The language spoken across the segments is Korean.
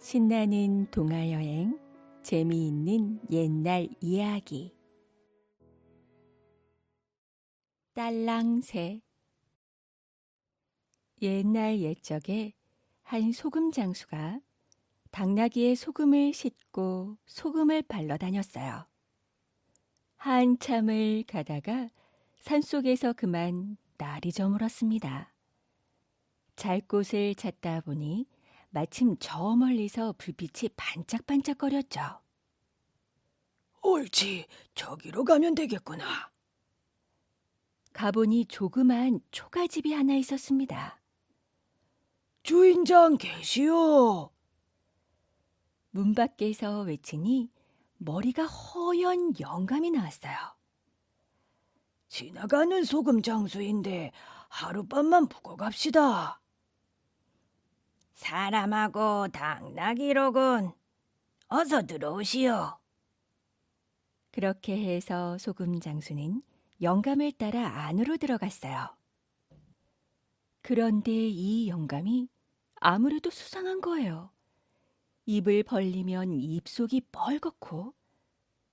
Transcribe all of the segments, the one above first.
신나는 동화여행, 재미있는 옛날 이야기. 딸랑새. 옛날 옛적에 한 소금 장수가 당나귀에 소금을 싣고 소금을 팔러 다녔어요. 한참을 가다가 산속에서 그만 날이 저물었습니다. 잘 곳을 찾다 보니 마침 저 멀리서 불빛이 반짝반짝거렸죠. 옳지, 저기로 가면 되겠구나. 가보니 조그만 초가집이 하나 있었습니다. 주인장 계시오. 문 밖에서 외치니 머리가 허연 영감이 나왔어요. 지나가는 소금 장수인데 하룻밤만 묵어 갑시다. 사람하고 당나귀로군. 어서 들어오시오. 그렇게 해서 소금 장수는 영감을 따라 안으로 들어갔어요. 그런데 이 영감이 아무래도 수상한 거예요. 입을 벌리면 입속이 뻘겋고,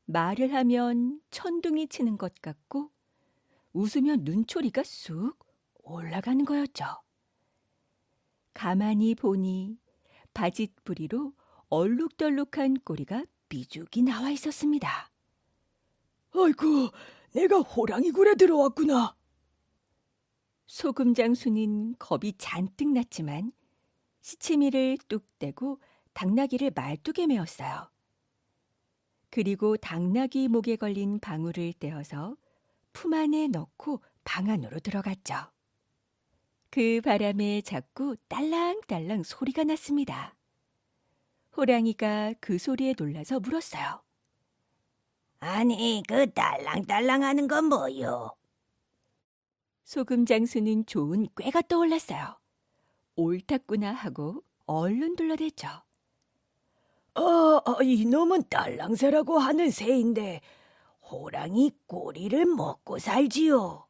말을 하면 천둥이 치는 것 같고, 웃으면 눈초리가 쑥 올라가는 거였죠. 가만히 보니 바짓부리로 얼룩덜룩한 꼬리가 삐죽이 나와 있었습니다. 아이고, 내가 호랑이 굴에 들어왔구나. 소금 장수는 겁이 잔뜩 났지만 시치미를 뚝 떼고 당나귀를 말뚝에 메었어요. 그리고 당나귀 목에 걸린 방울을 떼어서 품 안에 넣고 방 안으로 들어갔죠. 그 바람에 자꾸 딸랑딸랑 소리가 났습니다. 호랑이가 그 소리에 놀라서 물었어요. 아니, 그 딸랑딸랑하는 건 뭐요? 소금 장수는 좋은 꾀가 떠올랐어요. 옳았구나 하고 얼른 둘러댔죠. 이놈은 딸랑새라고 하는 새인데 호랑이 꼬리를 먹고 살지요.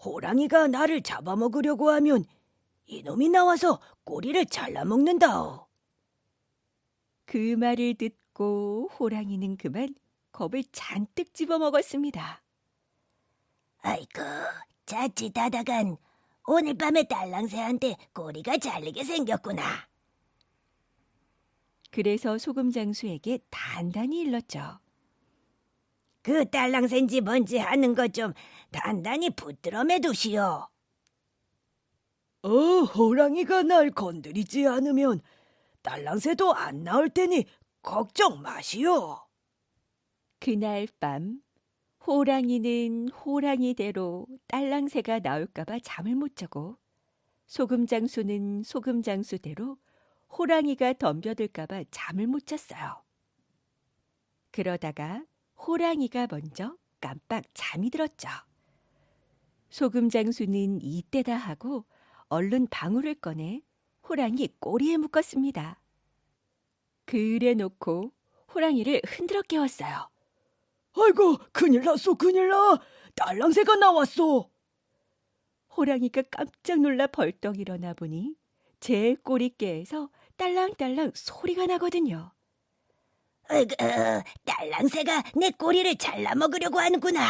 호랑이가 나를 잡아먹으려고 하면 이놈이 나와서 꼬리를 잘라먹는다오. 그 말을 듣고 호랑이는 그만 겁을 잔뜩 집어먹었습니다. 아이고, 자칫하다간 오늘 밤에 딸랑새한테 꼬리가 잘리게 생겼구나. 그래서 소금 장수에게 단단히 일렀죠. 그 딸랑새인지 뭔지 하는 것 좀 단단히 붙들어 매두시오. 호랑이가 날 건드리지 않으면 딸랑새도 안 나올 테니 걱정 마시오. 그날 밤 호랑이는 호랑이대로 딸랑새가 나올까봐 잠을 못 자고, 소금 장수는 소금 장수대로 호랑이가 덤벼들까봐 잠을 못 잤어요. 그러다가 호랑이가 먼저 깜빡 잠이 들었죠. 소금 장수는 이때다 하고 얼른 방울을 꺼내 호랑이 꼬리에 묶었습니다. 그래 놓고 호랑이를 흔들어 깨웠어요. 아이고, 큰일 났어, 큰일 나. 딸랑새가 나왔어. 호랑이가 깜짝 놀라 벌떡 일어나 보니 제 꼬리깨에서 딸랑딸랑 소리가 나거든요. 으그, 딸랑새가 내 꼬리를 잘라먹으려고 하는구나.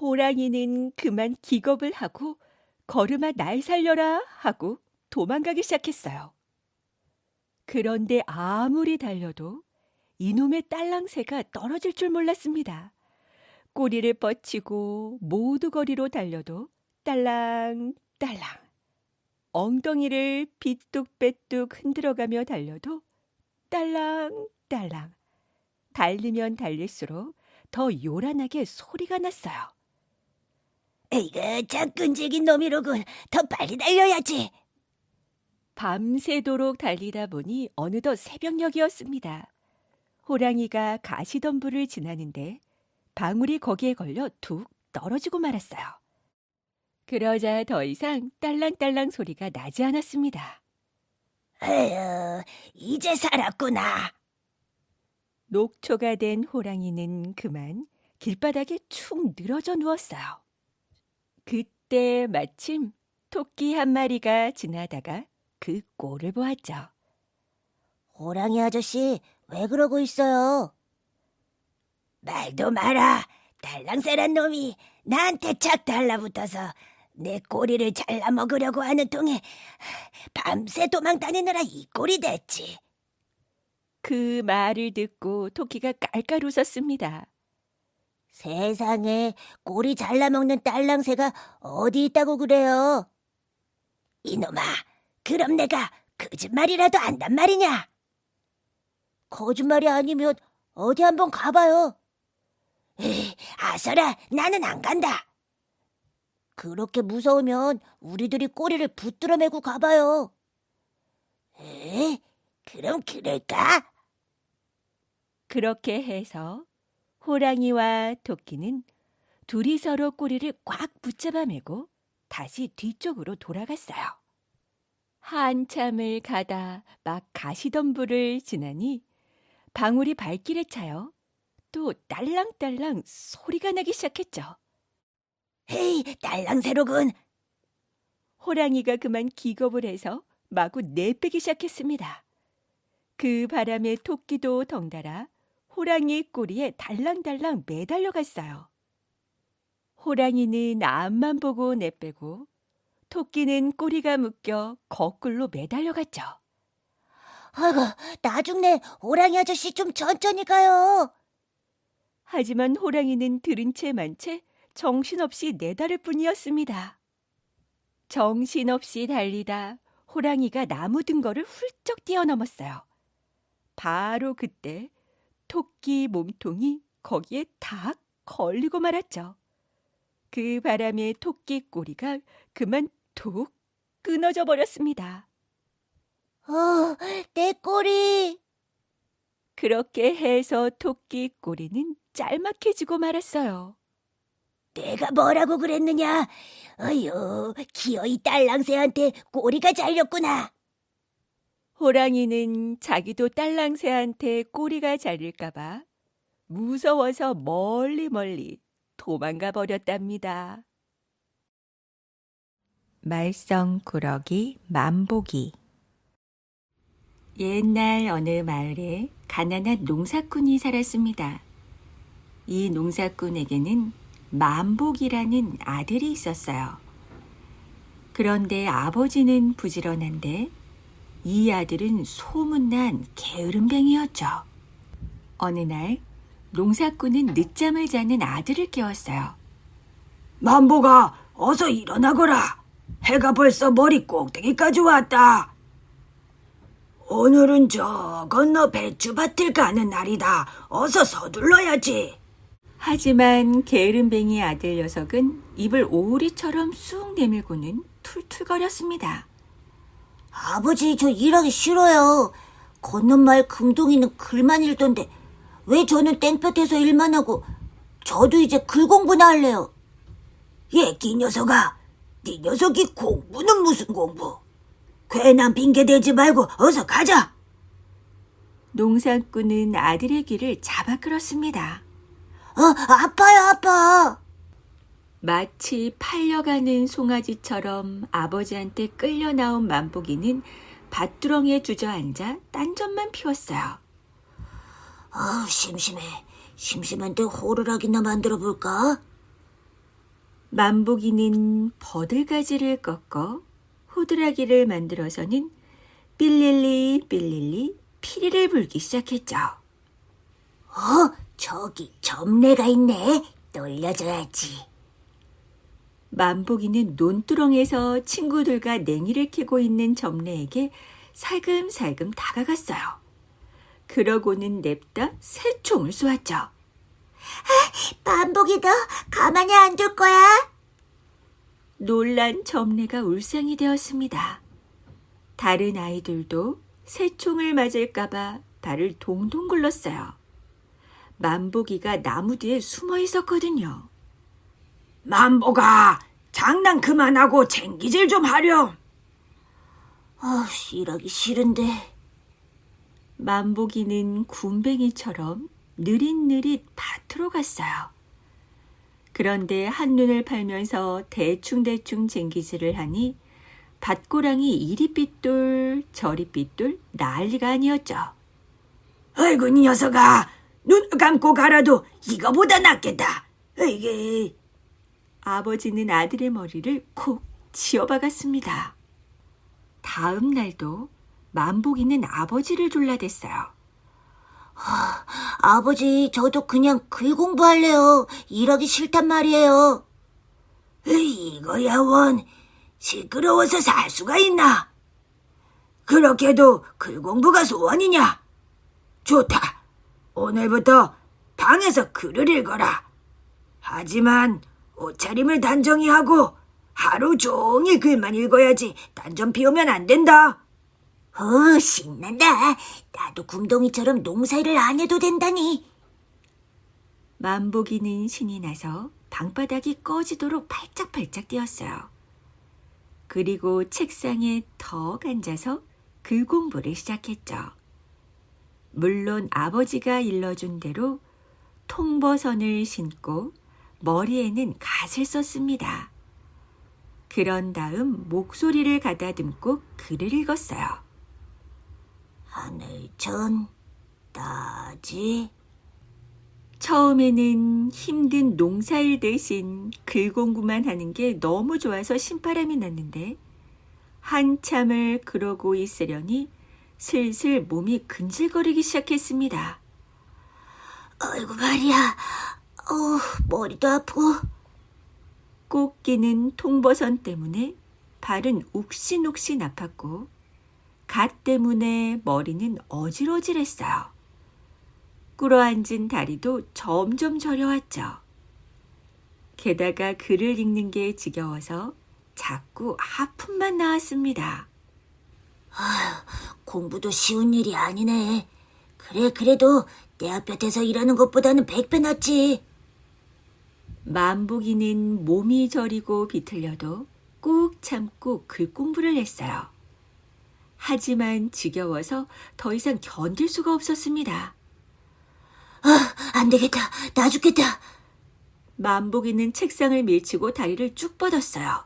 호랑이는 그만 기겁을 하고 걸음아 날 살려라 하고 도망가기 시작했어요. 그런데 아무리 달려도 이놈의 딸랑새가 떨어질 줄 몰랐습니다. 꼬리를 뻗치고 모두 거리로 달려도 딸랑딸랑, 엉덩이를 비뚝배뚝 흔들어가며 달려도 딸랑딸랑, 달리면 달릴수록 더 요란하게 소리가 났어요. 에이그, 참 끈질긴 놈이로군. 더 빨리 달려야지. 밤새도록 달리다 보니 어느덧 새벽녘이었습니다. 호랑이가 가시덤불을 지나는데 방울이 거기에 걸려 툭 떨어지고 말았어요. 그러자 더 이상 딸랑딸랑 소리가 나지 않았습니다. 에휴, 이제 살았구나. 녹초가 된 호랑이는 그만 길바닥에 축 늘어져 누웠어요. 그때 마침 토끼 한 마리가 지나다가 그 꼴을 보았죠. 호랑이 아저씨, 왜 그러고 있어요? 말도 마라. 달랑새란 놈이 나한테 착 달라붙어서 내 꼬리를 잘라 먹으려고 하는 통에 밤새 도망 다니느라 이 꼴이 됐지. 그 말을 듣고 토끼가 깔깔 웃었습니다. 세상에 꼬리 잘라먹는 딸랑새가 어디 있다고 그래요? 이놈아, 그럼 내가 거짓말이라도 한단 말이냐? 거짓말이 아니면 어디 한번 가봐요. 에이, 아서라, 나는 안 간다. 그렇게 무서우면 우리들이 꼬리를 붙들어 매고 가봐요. 에? 그럼 그럴까? 그렇게 해서 호랑이와 토끼는 둘이 서로 꼬리를 꽉 붙잡아 매고 다시 뒤쪽으로 돌아갔어요. 한참을 가다 막 가시덤불을 지나니 방울이 발길에 차여 또 딸랑딸랑 소리가 나기 시작했죠. 헤이, 딸랑새로군. 호랑이가 그만 기겁을 해서 마구 내빼기 시작했습니다. 그 바람에 토끼도 덩달아 호랑이 꼬리에 달랑달랑 매달려 갔어요. 호랑이는 앞만 보고 내빼고 토끼는 꼬리가 묶여 거꾸로 매달려 갔죠. 아이고, 나 죽네. 호랑이 아저씨 좀 천천히 가요. 하지만 호랑이는 들은 채 만 채 정신없이 내달을 뿐이었습니다. 정신없이 달리다 호랑이가 나무 등거를 훌쩍 뛰어넘었어요. 바로 그때 토끼 몸통이 거기에 탁 걸리고 말았죠. 그 바람에 토끼 꼬리가 그만 툭 끊어져 버렸습니다. 내 꼬리. 그렇게 해서 토끼 꼬리는 짤막해지고 말았어요. 내가 뭐라고 그랬느냐? 어휴, 기어이 딸랑새한테 꼬리가 잘렸구나. 호랑이는 자기도 딸랑새한테 꼬리가 잘릴까봐 무서워서 멀리 도망가 버렸답니다. 말썽꾸러기 만보기. 옛날 어느 마을에 가난한 농사꾼이 살았습니다. 이 농사꾼에게는 만복이라는 아들이 있었어요. 그런데 아버지는 부지런한데 이 아들은 소문난 게으름뱅이였죠. 어느 날 농사꾼은 늦잠을 자는 아들을 깨웠어요. 만보가 어서 일어나거라. 해가 벌써 머리 꼭대기까지 왔다. 오늘은 저 건너 배추밭을 가는 날이다. 어서 서둘러야지. 하지만 게으름뱅이 아들 녀석은 입을 오리처럼 쑥 내밀고는 툴툴거렸습니다. 아버지, 저 일하기 싫어요. 건너마을 금동이는 글만 읽던데 왜 저는 땡볕에서 일만 하고 저도 이제 글 공부나 할래요. 얘기 녀석아, 네 녀석이 공부는 무슨 공부? 괜한 핑계 대지 말고 어서 가자. 농사꾼은 아들의 귀를 잡아 끌었습니다. 아파요, 아파. 마치 팔려가는 송아지처럼 아버지한테 끌려 나온 만보기는 밭두렁에 주저앉아 딴전만 피웠어요. 심심해. 심심한데 호루라기나 만들어 볼까? 만보기는 버들가지를 꺾어 호두라기를 만들어서는 삘릴리 피리를 불기 시작했죠. 저기 점례가 있네. 놀려줘야지. 만보기는 논두렁에서 친구들과 냉이를 캐고 있는 점례에게 살금살금 다가갔어요. 그러고는 냅다 새총을 쏘았죠. 만복이 너 가만히 안 둘 거야? 놀란 점례가 울상이 되었습니다. 다른 아이들도 새총을 맞을까봐 발을 동동 굴렀어요. 만보기가 나무 뒤에 숨어 있었거든요. 만보가 장난 그만하고 쟁기질 좀 하렴. 일하기 싫은데. 만보기는 군뱅이처럼 느릿느릿 밭으로 갔어요. 그런데 한눈을 팔면서 대충대충 쟁기질을 하니 밭고랑이 이리 삐뚤 저리 삐뚤 난리가 아니었죠. 아이고, 이 녀석아. 눈 감고 가라도 이거보다 낫겠다. 이게. 아버지는 아들의 머리를 콕 치어박았습니다. 다음 날도 만복이는 아버지를 졸라댔어요. 아버지, 저도 그냥 글 공부할래요. 일하기 싫단 말이에요. 이거야 원. 시끄러워서 살 수가 있나? 그렇게도 글 공부가 소원이냐? 좋다. 오늘부터 방에서 글을 읽어라. 하지만 옷차림을 단정히 하고 하루 종일 글만 읽어야지 딴 점 피우면 안 된다. 신난다. 나도 궁덩이처럼 농사일을 안 해도 된다니. 만복이는 신이 나서 방바닥이 꺼지도록 팔짝팔짝 뛰었어요. 그리고 책상에 턱 앉아서 글 공부를 시작했죠. 물론 아버지가 일러준 대로 통버선을 신고 머리에는 갓을 썼습니다. 그런 다음 목소리를 가다듬고 글을 읽었어요. 하늘천 따지. 처음에는 힘든 농사일 대신 글 공부만 하는 게 너무 좋아서 신바람이 났는데 한참을 그러고 있으려니 슬슬 몸이 근질거리기 시작했습니다. 아이고 말이야. 머리도 아프고. 꼭 끼는 통버선 때문에 발은 욱신욱신 아팠고 갓 때문에 머리는 어질어질했어요. 꿇어앉은 다리도 점점 저려왔죠. 게다가 글을 읽는 게 지겨워서 자꾸 하품만 나왔습니다. 공부도 쉬운 일이 아니네. 그래도 내 앞곁에서 일하는 것보다는 100배 낫지. 만복이는 몸이 저리고 비틀려도 꾹 참고 글 공부를 했어요. 하지만 지겨워서 더 이상 견딜 수가 없었습니다. 안 되겠다. 나 죽겠다. 만복이는 책상을 밀치고 다리를 쭉 뻗었어요.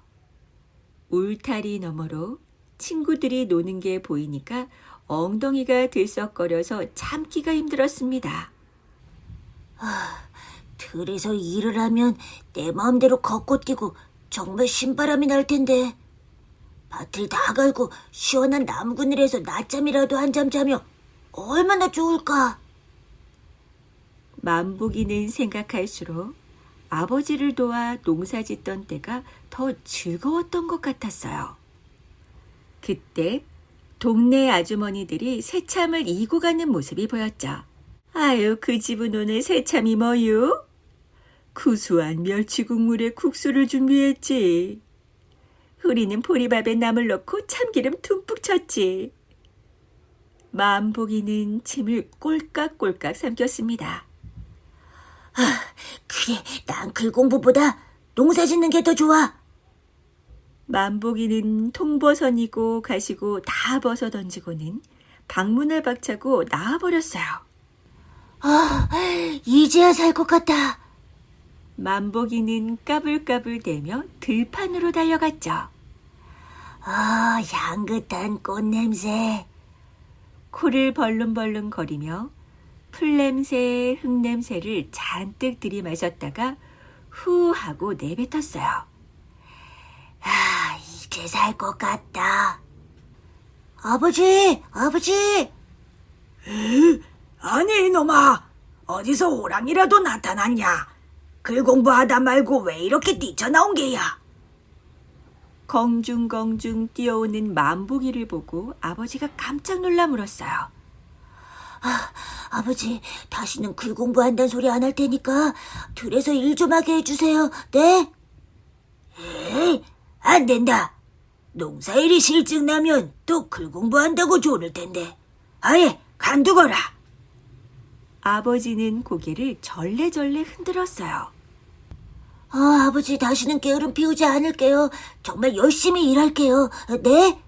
울타리 너머로 친구들이 노는 게 보이니까 엉덩이가 들썩거려서 참기가 힘들었습니다. 들에서 일을 하면 내 마음대로 걷고 뛰고 정말 신바람이 날 텐데. 밭을 다 갈고 시원한 나무 그늘에서 낮잠이라도 한잠 자며 얼마나 좋을까. 만복이는 생각할수록 아버지를 도와 농사 짓던 때가 더 즐거웠던 것 같았어요. 그때 동네 아주머니들이 새참을 이고 가는 모습이 보였죠. 아유, 그 집은 오늘 새참이 뭐유? 구수한 멸치 국물에 국수를 준비했지. 우리는 보리밥에 나물 넣고 참기름 듬뿍 쳤지. 만복이는 침을 꼴깍꼴깍 삼켰습니다. 그래, 난 글 공부보다 농사 짓는 게 더 좋아. 만복이는 통버선이고 가시고 다 벗어 던지고는 방문을 박차고 나와버렸어요. 이제야 살 것 같다. 만복이는 까불까불대며 들판으로 달려갔죠. 향긋한 꽃냄새. 코를 벌름벌름 거리며 풀냄새, 흙냄새를 잔뜩 들이마셨다가 후 하고 내뱉었어요. 이제 살 것 같다. 아버지! 아니, 이놈아. 어디서 호랑이라도 나타났냐? 글 공부하다 말고 왜 이렇게 뛰쳐나온 게야? 공중공중 뛰어오는 만복이를 보고 아버지가 깜짝 놀라 물었어요. 아버지, 다시는 글 공부한다는 소리 안 할 테니까 들에서 일 좀 하게 해주세요. 네? 에이, 안 된다. 농사일이 실증 나면 또 글 공부한다고 조를 텐데. 아예 간두거라. 아버지는 고개를 절레절레 흔들었어요. 아버지, 다시는 게으름 피우지 않을게요. 정말 열심히 일할게요. 네?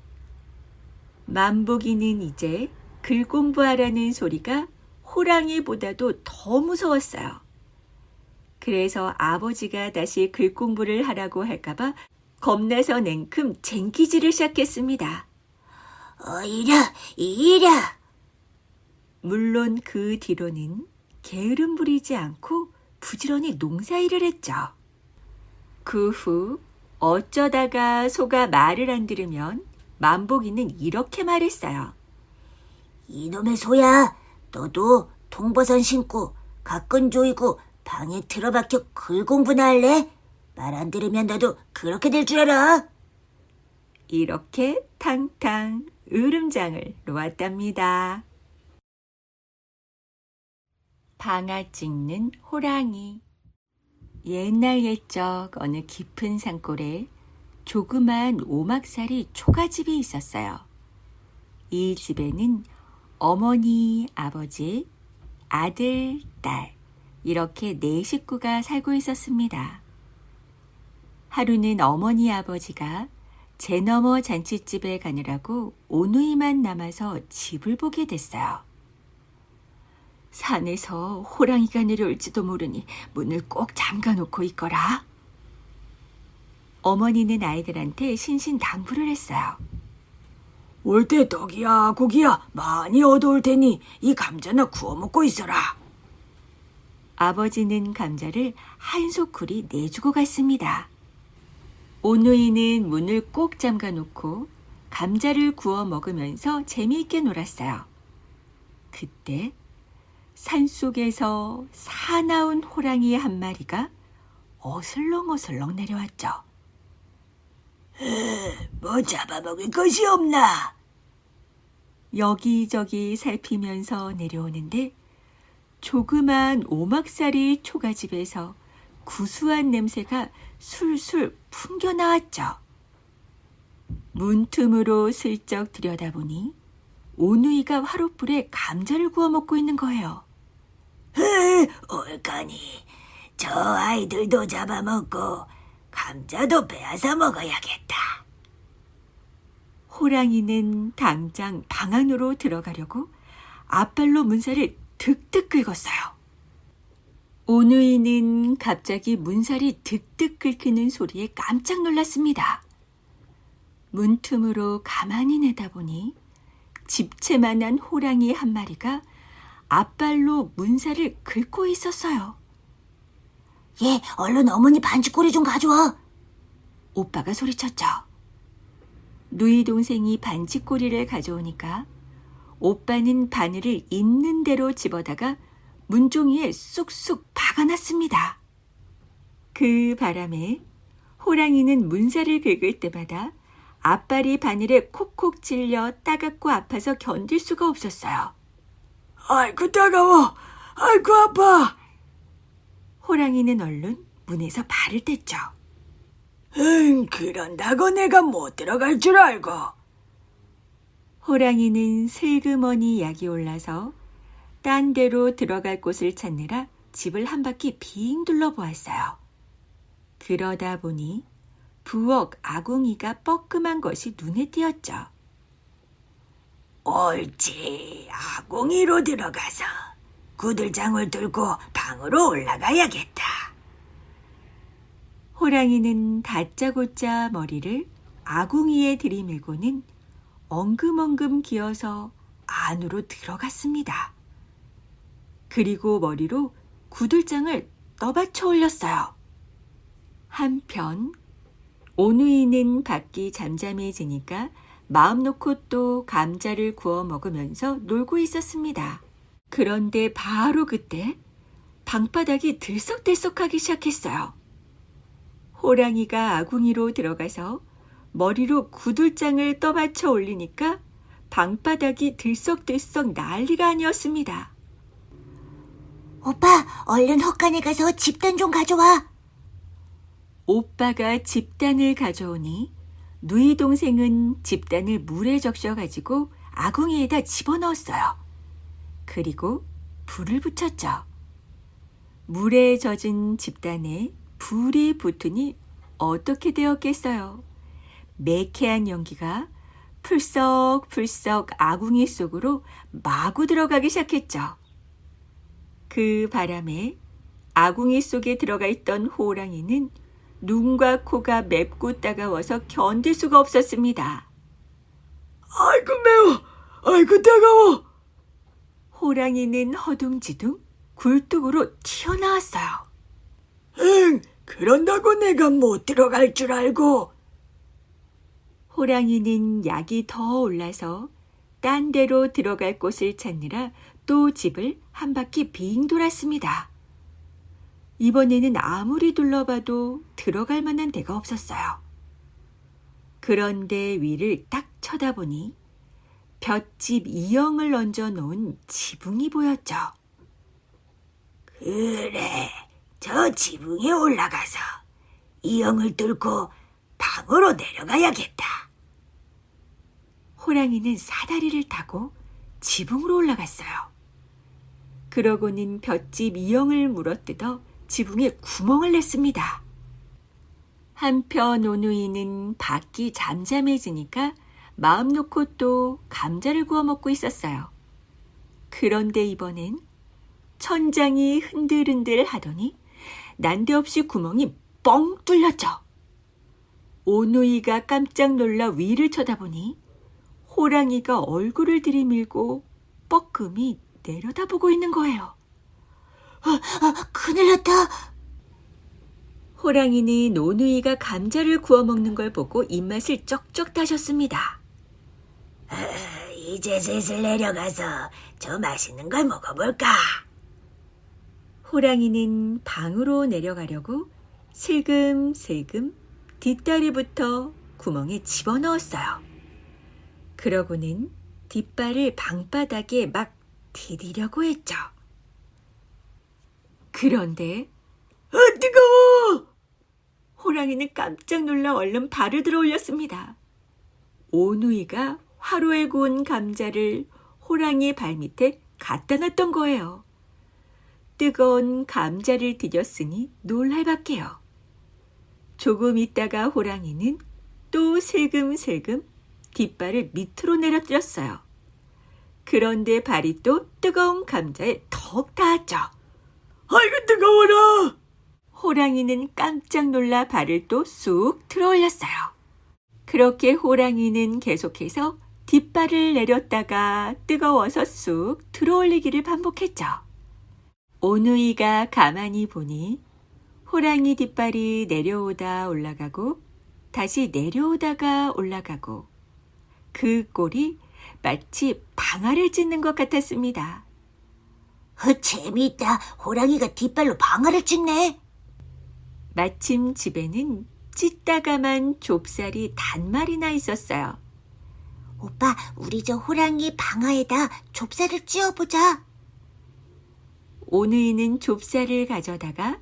만복이는 이제 글 공부하라는 소리가 호랑이보다도 더 무서웠어요. 그래서 아버지가 다시 글 공부를 하라고 할까봐 겁나서 냉큼 쟁기질을 시작했습니다. 이랴. 물론 그 뒤로는 게으름 부리지 않고 부지런히 농사일을 했죠. 그 후 어쩌다가 소가 말을 안 들으면 만복이는 이렇게 말했어요. 이놈의 소야, 너도 통버선 신고 가끈 조이고 방에 틀어박혀 글 공부나 할래? 말 안 들으면 너도 그렇게 될 줄 알아? 이렇게 탕탕 으름장을 놓았답니다. 방아 찍는 호랑이. 옛날 옛적 어느 깊은 산골에 조그만 오막살이 초가집이 있었어요. 이 집에는 어머니, 아버지, 아들, 딸 이렇게 4식구가 살고 있었습니다. 하루는 어머니 아버지가 제너머 잔칫집에 가느라고 오누이만 남아서 집을 보게 됐어요. 산에서 호랑이가 내려올지도 모르니 문을 꼭 잠가놓고 있거라. 어머니는 아이들한테 신신당부를 했어요. 올 때 떡이야 고기야 많이 얻어올 테니 이 감자나 구워 먹고 있어라. 아버지는 감자를 한 소쿠리 내주고 갔습니다. 오누이는 문을 꼭 잠가놓고 감자를 구워 먹으면서 재미있게 놀았어요. 그때 산속에서 사나운 호랑이 한 마리가 어슬렁어슬렁 내려왔죠. 뭐 잡아먹을 것이 없나? 여기저기 살피면서 내려오는데 조그만 오막살이 초가집에서 구수한 냄새가 술술 풍겨나왔죠. 문틈으로 슬쩍 들여다보니 오누이가 화롯불에 감자를 구워 먹고 있는 거예요. 올까니 저 아이들도 잡아먹고 감자도 빼앗아 먹어야겠다. 호랑이는 당장 방 안으로 들어가려고 앞발로 문살을 득득 긁었어요. 오누이는 갑자기 문살이 득득 긁히는 소리에 깜짝 놀랐습니다. 문틈으로 가만히 내다보니 집채만한 호랑이 한 마리가 앞발로 문살을 긁고 있었어요. 얘 얼른 어머니 반죽꼬리 좀 가져와. 오빠가 소리쳤죠. 누이 동생이 반지꼬리를 가져오니까 오빠는 바늘을 있는 대로 집어다가 문종이에 쑥쑥 박아놨습니다. 그 바람에 호랑이는 문살을 긁을 때마다 앞발이 바늘에 콕콕 찔려 따갑고 아파서 견딜 수가 없었어요. 아이고 따가워. 아이고 아파. 호랑이는 얼른 문에서 발을 뗐죠. 그런다고 내가 못 들어갈 줄 알고. 호랑이는 슬그머니 약이 올라서 딴 데로 들어갈 곳을 찾느라 집을 한 바퀴 빙 둘러보았어요. 그러다 보니 부엌 아궁이가 뻐끔한 것이 눈에 띄었죠. 옳지. 아궁이로 들어가서 구들장을 들고 방으로 올라가야겠다. 호랑이는 다짜고짜 머리를 아궁이에 들이밀고는 엉금엉금 기어서 안으로 들어갔습니다. 그리고 머리로 구들장을 떠받쳐 올렸어요. 한편 오누이는 밖이 잠잠해지니까 마음 놓고 또 감자를 구워 먹으면서 놀고 있었습니다. 그런데 바로 그때 방바닥이 들썩들썩하기 시작했어요. 호랑이가 아궁이로 들어가서 머리로 구들장을 떠받쳐 올리니까 방바닥이 들썩들썩 난리가 아니었습니다. 오빠, 얼른 헛간에 가서 집단 좀 가져와. 오빠가 집단을 가져오니 누이 동생은 집단을 물에 적셔가지고 아궁이에다 집어넣었어요. 그리고 불을 붙였죠. 물에 젖은 집단에 불이 붙으니 어떻게 되었겠어요. 매캐한 연기가 풀썩풀썩 아궁이 속으로 마구 들어가기 시작했죠. 그 바람에 아궁이 속에 들어가 있던 호랑이는 눈과 코가 맵고 따가워서 견딜 수가 없었습니다. 아이고 매워. 아이고 따가워. 호랑이는 허둥지둥 굴뚝으로 튀어나왔어요. 응, 그런다고 내가 못 들어갈 줄 알고. 호랑이는 약이 더 올라서 딴 데로 들어갈 곳을 찾느라 또 집을 한 바퀴 빙 돌았습니다. 이번에는 아무리 둘러봐도 들어갈 만한 데가 없었어요. 그런데 위를 딱 쳐다보니 볏짚 이형을 얹어 놓은 지붕이 보였죠. 그래, 저 지붕에 올라가서 이형을 뚫고 방으로 내려가야겠다. 호랑이는 사다리를 타고 지붕으로 올라갔어요. 그러고는 볏짚 이형을 물어뜯어 지붕에 구멍을 냈습니다. 한편 오누이는 밖이 잠잠해지니까 마음 놓고 또 감자를 구워 먹고 있었어요. 그런데 이번엔 천장이 흔들흔들 하더니 난데없이 구멍이 뻥 뚫렸죠. 오누이가 깜짝 놀라 위를 쳐다보니 호랑이가 얼굴을 들이밀고 뻐끔히 내려다보고 있는 거예요. 큰일 났다. 호랑이는 오누이가 감자를 구워 먹는 걸 보고 입맛을 쩍쩍 다셨습니다. 이제 슬슬 내려가서 저 맛있는 걸 먹어볼까? 호랑이는 방으로 내려가려고 슬금슬금 뒷다리부터 구멍에 집어넣었어요. 그러고는 뒷발을 방바닥에 막 디디려고 했죠. 그런데 뜨거워. 호랑이는 깜짝 놀라 얼른 발을 들어 올렸습니다. 오누이가 화로에 구운 감자를 호랑이 발밑에 갖다 놨던 거예요. 뜨거운 감자를 디뎠으니 놀랄밖에요. 조금 있다가 호랑이는 또 슬금슬금 뒷발을 밑으로 내려뜨렸어요. 그런데 발이 또 뜨거운 감자에 턱 닿았죠. 아이고 뜨거워라. 호랑이는 깜짝 놀라 발을 또 쑥 들어 올렸어요. 그렇게 호랑이는 계속해서 뒷발을 내렸다가 뜨거워서 쑥 들어 올리기를 반복했죠. 오누이가 가만히 보니 호랑이 뒷발이 내려오다 올라가고 다시 내려오다가 올라가고 그 꼴이 마치 방아를 찢는 것 같았습니다. 재미있다. 호랑이가 뒷발로 방아를 찍네. 마침 집에는 찢다가만 좁쌀이 단말이나 있었어요. 오빠, 우리 저 호랑이 방아에다 좁쌀을 찧어보자. 오누이는 좁쌀을 가져다가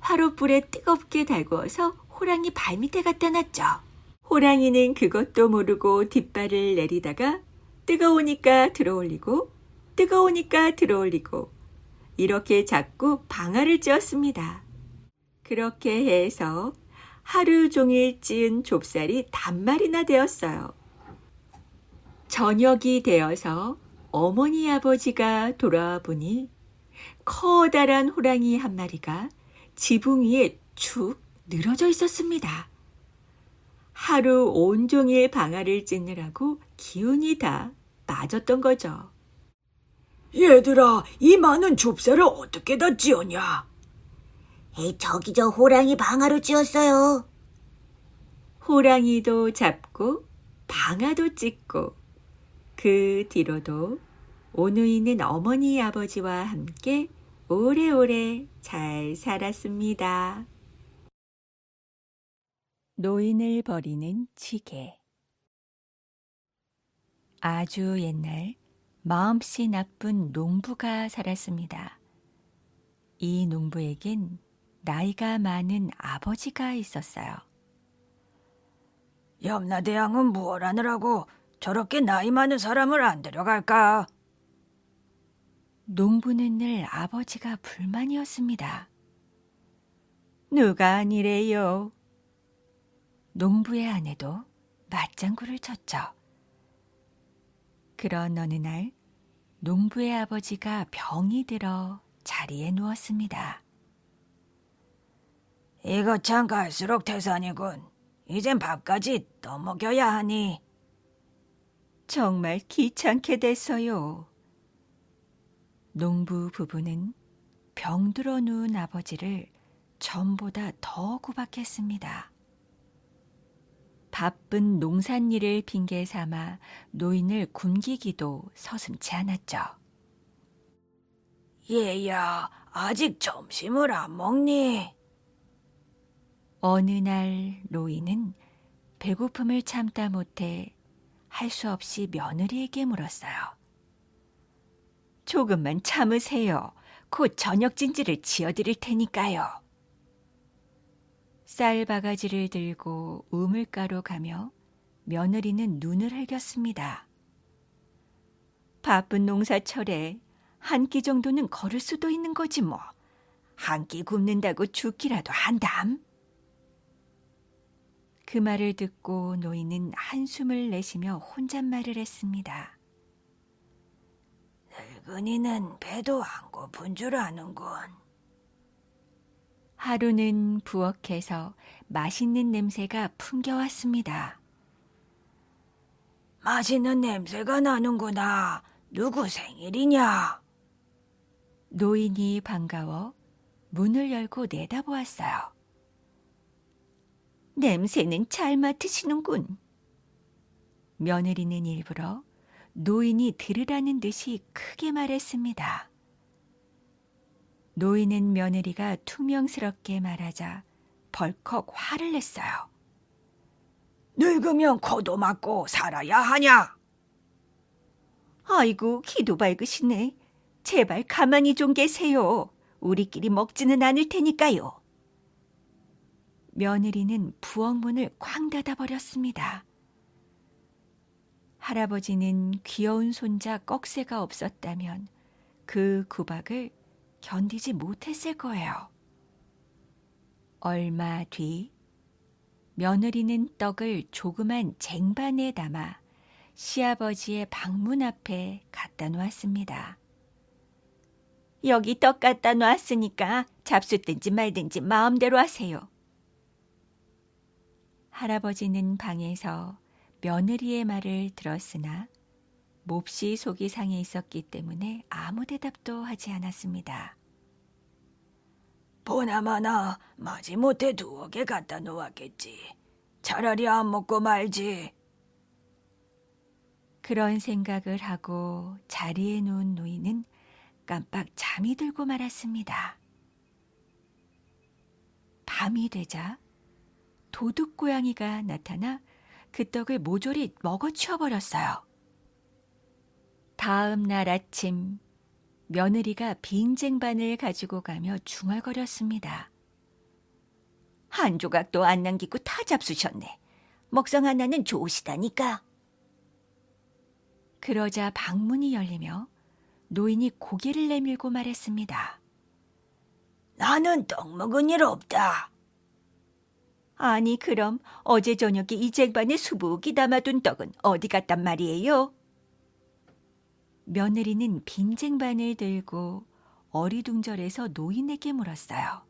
화롯불에 뜨겁게 달구어서 호랑이 발밑에 갖다 놨죠. 호랑이는 그것도 모르고 뒷발을 내리다가 뜨거우니까 들어올리고 뜨거우니까 들어올리고 이렇게 자꾸 방아를 찧었습니다. 그렇게 해서 하루 종일 찧은 좁쌀이 단말이나 되었어요. 저녁이 되어서 어머니 아버지가 돌아와 보니 커다란 호랑이 한 마리가 지붕 위에 축 늘어져 있었습니다. 하루 온종일 방아를 찢느라고 기운이 다 빠졌던 거죠. 얘들아, 이 많은 좁쌀을 어떻게 다 찧었냐? 저기 저 호랑이 방아로 찧었어요. 호랑이도 잡고 방아도 찢고 그 뒤로도 오누이는 어머니 아버지와 함께 오래오래 잘 살았습니다. 노인을 버리는 지게. 아주 옛날 마음씨 나쁜 농부가 살았습니다. 이 농부에겐 나이가 많은 아버지가 있었어요. 염라대왕은 무얼 하느라고 저렇게 나이 많은 사람을 안 데려갈까? 농부는 늘 아버지가 불만이었습니다. 누가 아니래요? 농부의 아내도 맞장구를 쳤죠. 그런 어느 날 농부의 아버지가 병이 들어 자리에 누웠습니다. 이거 참 갈수록 태산이군. 이젠 밥까지 떠먹여야 하니. 정말 귀찮게 됐어요. 농부 부부는 병들어 누운 아버지를 전보다 더 구박했습니다. 바쁜 농산일을 핑계 삼아 노인을 굶기기도 서슴지 않았죠. 얘야, 아직 점심을 안 먹니? 어느 날 노인은 배고픔을 참다 못해 할 수 없이 며느리에게 물었어요. 조금만 참으세요. 곧 저녁 진지를 지어드릴 테니까요. 쌀 바가지를 들고 우물가로 가며 며느리는 눈을 흘겼습니다. 바쁜 농사철에 한 끼 정도는 걸을 수도 있는 거지 뭐. 한 끼 굶는다고 죽기라도 한담. 그 말을 듣고 노인은 한숨을 내쉬며 혼잣말을 했습니다. 늙은이는 배도 안 고픈 줄 아는군. 하루는 부엌에서 맛있는 냄새가 풍겨왔습니다. 맛있는 냄새가 나는구나. 누구 생일이냐? 노인이 반가워 문을 열고 내다보았어요. 냄새는 잘 맡으시는군. 며느리는 일부러 노인이 들으라는 듯이 크게 말했습니다. 노인은 며느리가 퉁명스럽게 말하자 벌컥 화를 냈어요. 늙으면 코도 막고 살아야 하냐? 아이고, 기도 밝으시네. 제발 가만히 좀 계세요. 우리끼리 먹지는 않을 테니까요. 며느리는 부엌 문을 쾅 닫아버렸습니다. 할아버지는 귀여운 손자 꺽쇠가 없었다면 그 구박을 견디지 못했을 거예요. 얼마 뒤 며느리는 떡을 조그만 쟁반에 담아 시아버지의 방문 앞에 갖다 놓았습니다. 여기 떡 갖다 놨으니까 잡숫든지 말든지 마음대로 하세요. 할아버지는 방에서 며느리의 말을 들었으나 몹시 속이 상해 있었기 때문에 아무 대답도 하지 않았습니다. 보나마나 마지못해 두어 개 갖다 놓았겠지. 차라리 안 먹고 말지. 그런 생각을 하고 자리에 누운 노인은 깜빡 잠이 들고 말았습니다. 밤이 되자 도둑 고양이가 나타나 그 떡을 모조리 먹어치워버렸어요. 다음 날 아침 며느리가 빈 쟁반을 가지고 가며 중얼거렸습니다. 한 조각도 안 남기고 다 잡수셨네. 먹성 하나는 좋으시다니까. 그러자 방문이 열리며 노인이 고개를 내밀고 말했습니다. 나는 떡 먹은 일 없다. 아니 그럼 어제 저녁에 이 쟁반에 수북이 담아둔 떡은 어디 갔단 말이에요? 며느리는 빈 쟁반을 들고 어리둥절해서 노인에게 물었어요.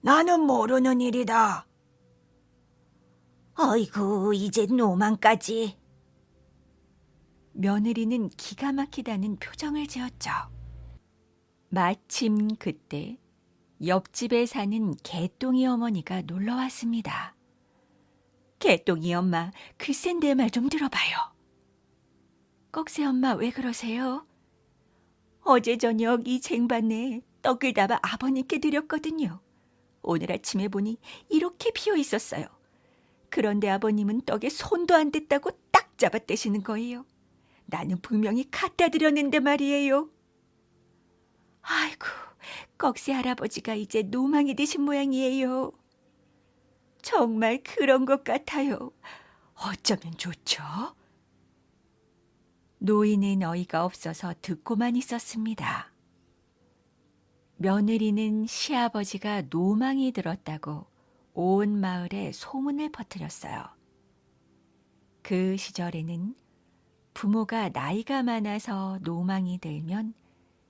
나는 모르는 일이다. 어이구 이제 노망까지. 며느리는 기가 막히다는 표정을 지었죠. 마침 그때 옆집에 사는 개똥이 어머니가 놀러 왔습니다. 개똥이 엄마, 글쎄 내 말 좀 들어봐요. 꺽쇠 엄마 왜 그러세요? 어제 저녁 이 쟁반에 떡을 담아 아버님께 드렸거든요. 오늘 아침에 보니 이렇게 비어 있었어요. 그런데 아버님은 떡에 손도 안 댔다고 딱 잡아떼시는 거예요. 나는 분명히 갖다 드렸는데 말이에요. 아이고, 꺽쇠 할아버지가 이제 노망이 되신 모양이에요. 정말 그런 것 같아요. 어쩌면 좋죠? 노인은 어이가 없어서 듣고만 있었습니다. 며느리는 시아버지가 노망이 들었다고 온 마을에 소문을 퍼뜨렸어요. 그 시절에는 부모가 나이가 많아서 노망이 들면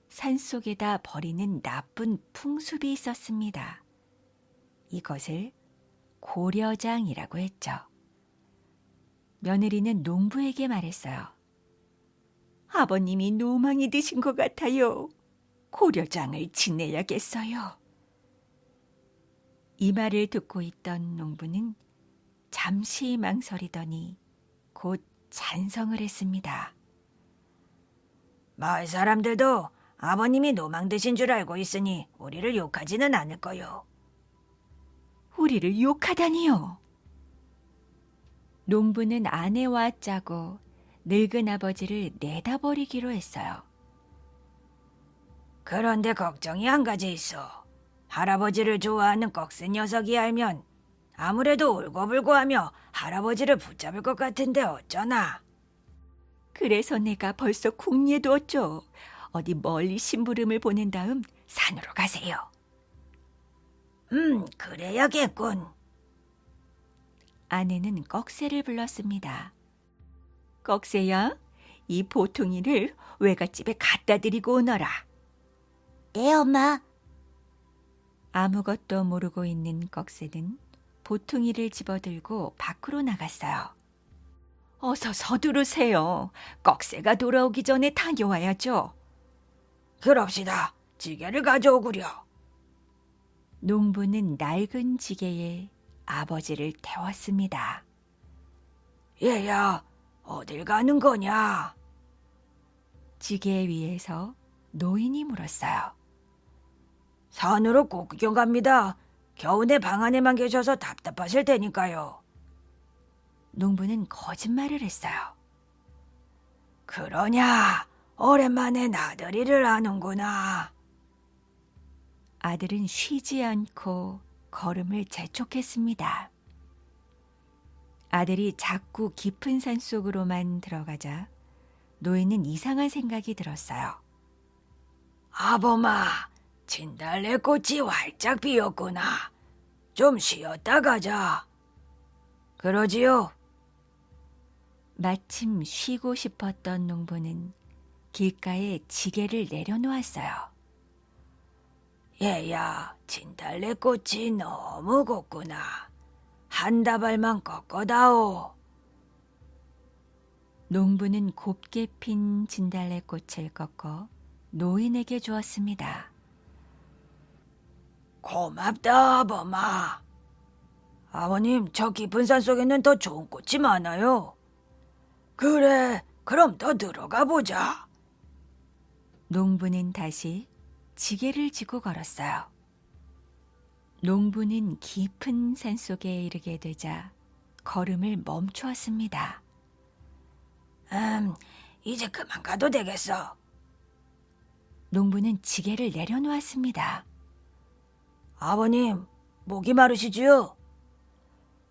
산속에다 버리는 나쁜 풍습이 있었습니다. 이것을 고려장이라고 했죠. 며느리는 농부에게 말했어요. 아버님이 노망이 드신 것 같아요. 고려장을 지내야겠어요. 이 말을 듣고 있던 농부는 잠시 망설이더니 곧 찬성을 했습니다. 마을 사람들도 아버님이 노망 드신 줄 알고 있으니 우리를 욕하지는 않을 거요. 우리를 욕하다니요. 농부는 아내와 짜고 늙은 아버지를 내다버리기로 했어요. 그런데 걱정이 한 가지 있어. 할아버지를 좋아하는 꺽쇠 녀석이 알면 아무래도 울고불고하며 할아버지를 붙잡을 것 같은데 어쩌나. 그래서 내가 벌써 궁리해두었죠. 어디 멀리 심부름을 보낸 다음 산으로 가세요. 그래야겠군. 아내는 꺽쇠를 불렀습니다. 꺽쇠야, 이 보퉁이를 외갓집에 갖다 드리고 오너라. 네, 엄마. 아무것도 모르고 있는 꺽쇠는 보퉁이를 집어들고 밖으로 나갔어요. 어서 서두르세요. 꺽쇠가 돌아오기 전에 다녀와야죠. 그럽시다. 지게를 가져오구려. 농부는 낡은 지게에 아버지를 태웠습니다. 얘야, 어딜 가는 거냐? 지게 위에서 노인이 물었어요. 산으로 꼭 구경 갑니다. 겨우내 방 안에만 계셔서 답답하실 테니까요. 농부는 거짓말을 했어요. 그러냐? 오랜만에 나들이를 하는구나. 아들은 쉬지 않고 걸음을 재촉했습니다. 아들이 자꾸 깊은 산 속으로만 들어가자 노인은 이상한 생각이 들었어요. 아범아, 진달래꽃이 활짝 피었구나. 좀 쉬었다 가자. 그러지요? 마침 쉬고 싶었던 농부는 길가에 지게를 내려놓았어요. 얘야, 진달래꽃이 너무 곱구나. 한 다발만 꺾어다오. 농부는 곱게 핀 진달래꽃을 꺾어 노인에게 주었습니다. 고맙다, 아범아. 아버님, 저 깊은 산 속에는 더 좋은 꽃이 많아요. 그래, 그럼 더 들어가 보자. 농부는 다시 지게를 지고 걸었어요. 농부는 깊은 산 속에 이르게 되자 걸음을 멈추었습니다. 이제 그만 가도 되겠어. 농부는 지게를 내려놓았습니다. 아버님, 목이 마르시지요?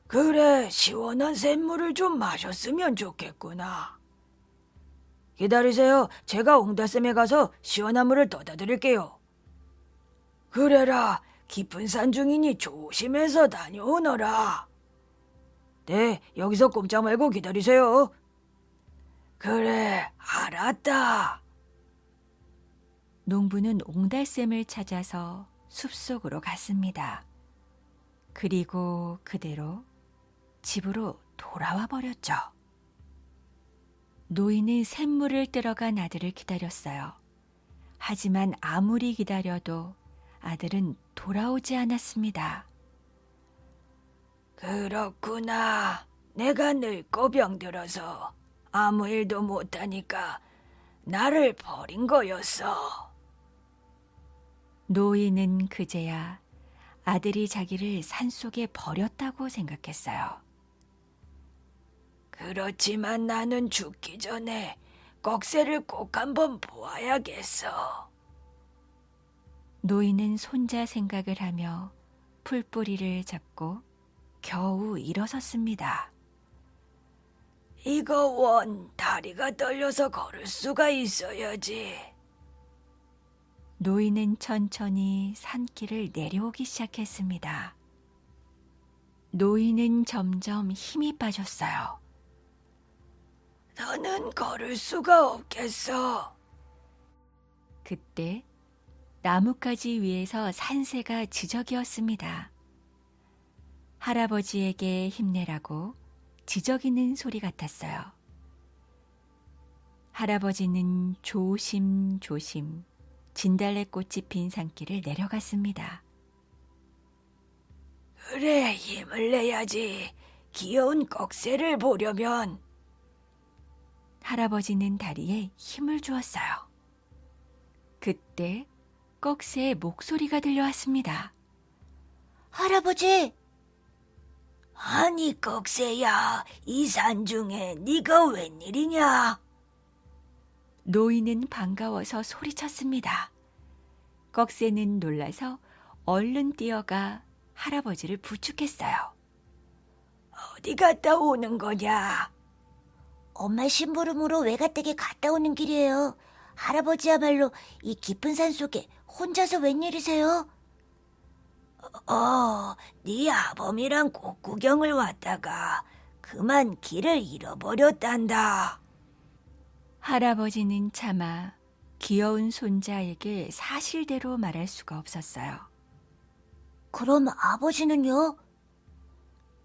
그래, 시원한 샘물을 좀 마셨으면 좋겠구나. 기다리세요. 제가 옹달샘에 가서 시원한 물을 떠다 드릴게요. 그래라, 깊은 산 중이니 조심해서 다녀오너라. 네, 여기서 꼼짝 말고 기다리세요. 그래, 알았다. 농부는 옹달샘을 찾아서 숲속으로 갔습니다. 그리고 그대로 집으로 돌아와 버렸죠. 노인은 샘물을 뜨러간 아들을 기다렸어요. 하지만 아무리 기다려도 아들은 돌아오지 않았습니다. 그렇구나. 내가 늙고 병들어서 아무 일도 못하니까 나를 버린 거였어. 노인은 그제야 아들이 자기를 산속에 버렸다고 생각했어요. 그렇지만 나는 죽기 전에 꺽쇠를 꼭 한번 보아야겠어. 노인은 손자 생각을 하며 풀뿌리를 잡고 겨우 일어섰습니다. 이거 원 다리가 떨려서 걸을 수가 있어야지. 노인은 천천히 산길을 내려오기 시작했습니다. 노인은 점점 힘이 빠졌어요. 너는 걸을 수가 없겠어. 그때 나뭇가지 위에서 산새가 지저귀었습니다. 할아버지에게 힘내라고 지저귀는 소리 같았어요. 할아버지는 조심조심 진달래꽃이 핀 산길을 내려갔습니다. 그래, 힘을 내야지. 귀여운 꺽쇠를 보려면. 할아버지는 다리에 힘을 주었어요. 그때 꺽쇠의 목소리가 들려왔습니다. 할아버지, 아니, 꺽쇠야, 이 산중에 네가 웬일이냐? 노인은 반가워서 소리쳤습니다. 꺽쇠는 놀라서 얼른 뛰어가 할아버지를 부축했어요. 어디 갔다 오는 거냐? 엄마 심부름으로 외가댁에 갔다 오는 길이에요. 할아버지야말로 이 깊은 산 속에 혼자서 웬일이세요? 네 아범이랑 꽃구경을 왔다가 그만 길을 잃어버렸단다. 할아버지는 차마 귀여운 손자에게 사실대로 말할 수가 없었어요. 그럼 아버지는요?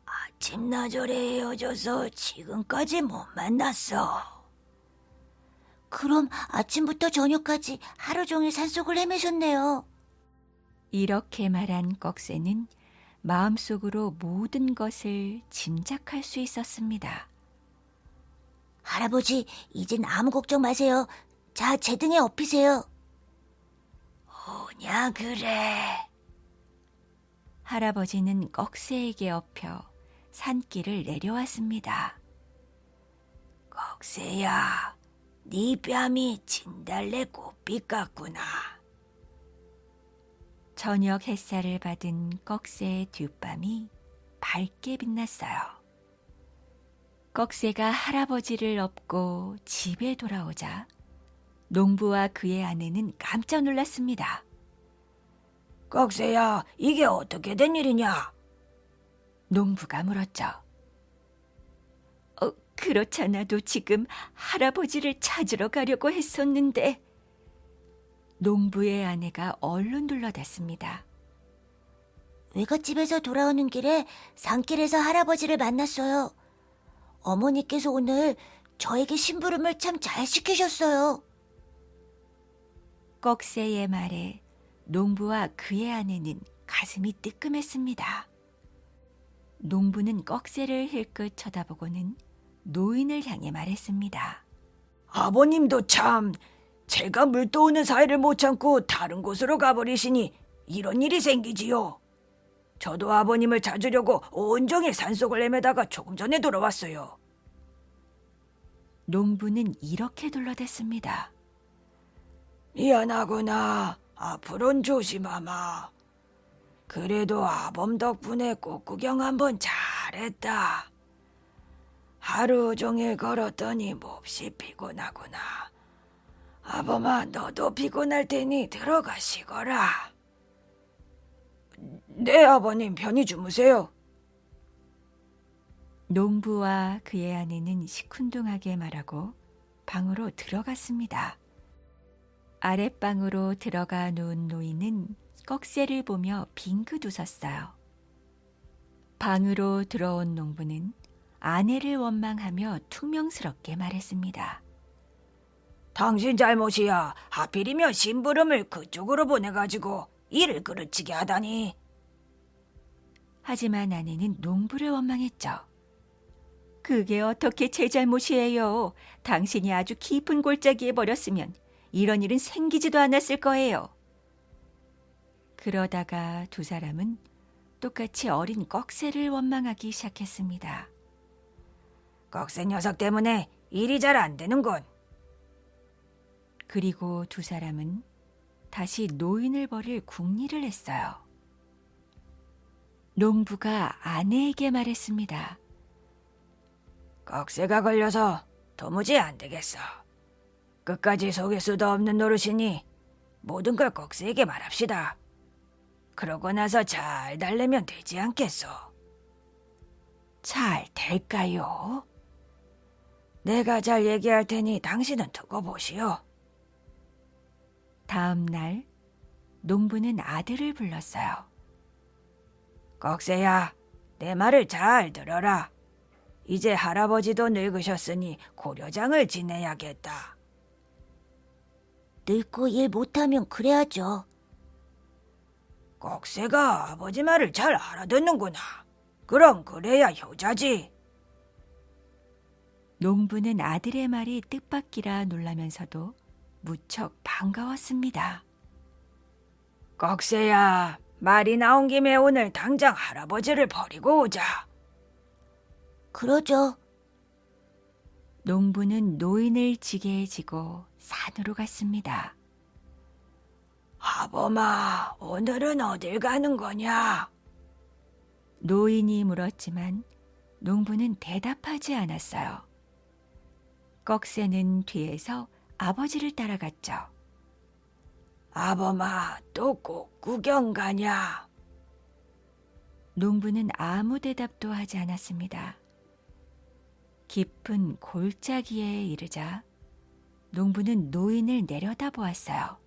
아침나절에 헤어져서 지금까지 못 만났어. 그럼 아침부터 저녁까지 하루 종일 산속을 헤매셨네요. 이렇게 말한 꺽쇠는 마음속으로 모든 것을 짐작할 수 있었습니다. 할아버지, 이젠 아무 걱정 마세요. 자, 제 등에 업히세요. 오냐 그래. 할아버지는 꺽쇠에게 업혀 산길을 내려왔습니다. 꺽쇠야, 네 뺨이 진달래 꽃빛 같구나. 저녁 햇살을 받은 꺽쇠의 뒷밤이 밝게 빛났어요. 꺽쇠가 할아버지를 업고 집에 돌아오자 농부와 그의 아내는 깜짝 놀랐습니다. 꺽쇠야, 이게 어떻게 된 일이냐? 농부가 물었죠. 그렇잖아도 지금 할아버지를 찾으러 가려고 했었는데. 농부의 아내가 얼른 둘러댔습니다. 외갓집에서 돌아오는 길에 산길에서 할아버지를 만났어요. 어머니께서 오늘 저에게 심부름을 참 잘 시키셨어요. 꺽쇠의 말에 농부와 그의 아내는 가슴이 뜨끔했습니다. 농부는 꺽쇠를 힐끗 쳐다보고는 노인을 향해 말했습니다. 아버님도 참, 제가 물 떠오는 사이를 못 참고 다른 곳으로 가버리시니 이런 일이 생기지요. 저도 아버님을 찾으려고 온종일 산속을 헤매다가 조금 전에 돌아왔어요. 농부는 이렇게 둘러댔습니다. 미안하구나. 앞으로는 조심하마. 그래도 아범 덕분에 꽃구경 한번 잘했다. 하루 종일 걸었더니 몹시 피곤하구나. 아범아, 너도 피곤할 테니 들어가 쉬거라. 네, 아버님, 편히 주무세요. 농부와 그의 아내는 시큰둥하게 말하고 방으로 들어갔습니다. 아랫방으로 들어가 누운 노인은 꺽쇠를 보며 빙긋 웃었어요. 방으로 들어온 농부는 아내를 원망하며 퉁명스럽게 말했습니다. 당신 잘못이야. 하필이면 심부름을 그쪽으로 보내가지고 일을 그르치게 하다니. 하지만 아내는 농부를 원망했죠. 그게 어떻게 제 잘못이에요. 당신이 아주 깊은 골짜기에 버렸으면 이런 일은 생기지도 않았을 거예요. 그러다가 두 사람은 똑같이 어린 꺽쇠를 원망하기 시작했습니다. 꺽쇠 녀석 때문에 일이 잘 안 되는군. 그리고 두 사람은 다시 노인을 버릴 궁리를 했어요. 농부가 아내에게 말했습니다. 꺽쇠가 걸려서 도무지 안 되겠어. 끝까지 속일 수도 없는 노릇이니 모든 걸 꺽쇠에게 말합시다. 그러고 나서 잘 달래면 되지 않겠소? 잘 될까요? 내가 잘 얘기할 테니 당신은 두고 보시오. 다음 날 농부는 아들을 불렀어요. 꺽쇠야, 내 말을 잘 들어라. 이제 할아버지도 늙으셨으니 고려장을 지내야겠다. 늙고 일 못하면 그래야죠. 꼭새가 아버지 말을 잘 알아듣는구나. 그럼 그래야 효자지. 농부는 아들의 말이 뜻밖이라 놀라면서도 무척 반가웠습니다. 꼭새야, 말이 나온 김에 오늘 당장 할아버지를 버리고 오자. 그러죠. 농부는 노인을 지게에 지고 산으로 갔습니다. 아범아, 오늘은 어딜 가는 거냐? 노인이 물었지만 농부는 대답하지 않았어요. 꺽새는 뒤에서 아버지를 따라갔죠. 아범아, 또 꼭 구경 가냐? 농부는 아무 대답도 하지 않았습니다. 깊은 골짜기에 이르자 농부는 노인을 내려다보았어요.